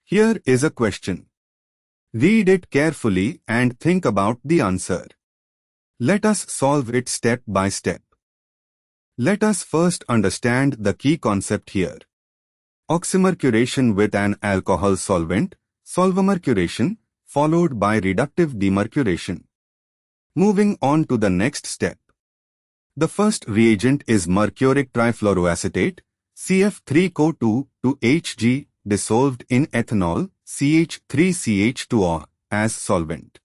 Here is a question. Read it carefully and think about the answer. Let us solve it step by step. Let us first understand the key concept here. Oxymercuration with an alcohol solvent, solvomercuration, followed by reductive demercuration. Moving on to the next step. The first reagent is mercuric trifluoroacetate, CF3CO2 to Hg, dissolved in ethanol, CH3CH2O, as solvent.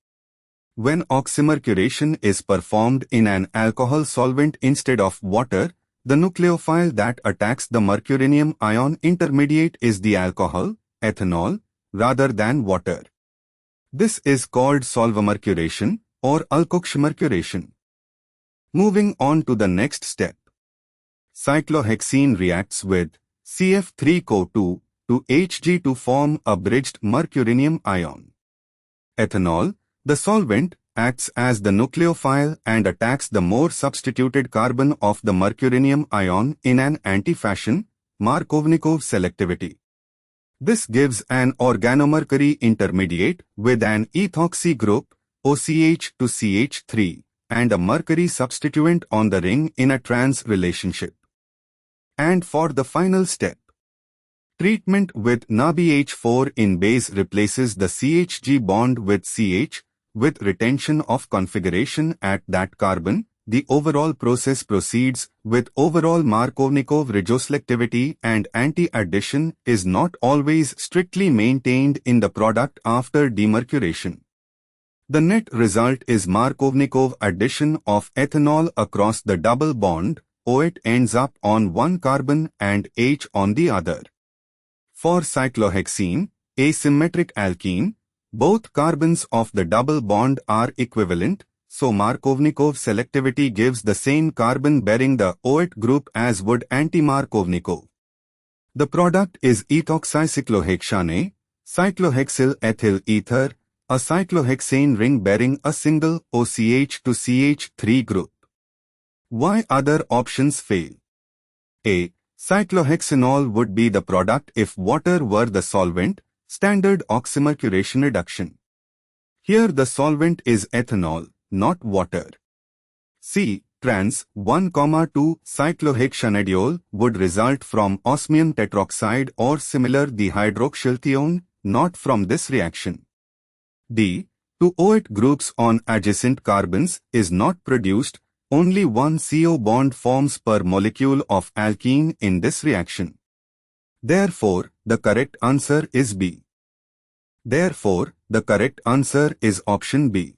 When oxymercuration is performed in an alcohol solvent instead of water, the nucleophile that attacks the mercurinium ion intermediate is the alcohol, ethanol, rather than water. This is called solvomercuration or alkoxymercuration. Moving on to the next step. Cyclohexene reacts with CF3CO2 to Hg to form a bridged mercurinium ion. Ethanol, the solvent, acts as the nucleophile and attacks the more substituted carbon of the mercurinium ion in an anti-fashion, Markovnikov selectivity. This gives an organomercury intermediate with an ethoxy group, OCH to CH3, and a mercury substituent on the ring in a trans relationship. And for the final step, treatment with NaBH4 in base replaces the CHG bond with CH, with retention of configuration at that carbon. The overall process proceeds with overall Markovnikov regioselectivity, and anti-addition is not always strictly maintained in the product after demercuration. The net result is Markovnikov addition of ethanol across the double bond, OH ends up on one carbon and H on the other. For cyclohexene, a symmetric alkene, both carbons of the double bond are equivalent, so Markovnikov selectivity gives the same carbon bearing the OH group as would anti-Markovnikov. The product is ethoxycyclohexane, cyclohexyl ethyl ether, a cyclohexane ring bearing a single OCH to CH3 group. Why other options fail? A. Cyclohexanol would be the product if water were the solvent, standard oxymercuration reduction. Here the solvent is ethanol, not water. C. Trans 1,2 cyclohexanediol would result from osmium tetroxide or similar dihydroxylthione, not from this reaction. D. Two OH groups on adjacent carbons is not produced, only one CO bond forms per molecule of alkene in this reaction. Therefore, the correct answer is B. Therefore, the correct answer is option B.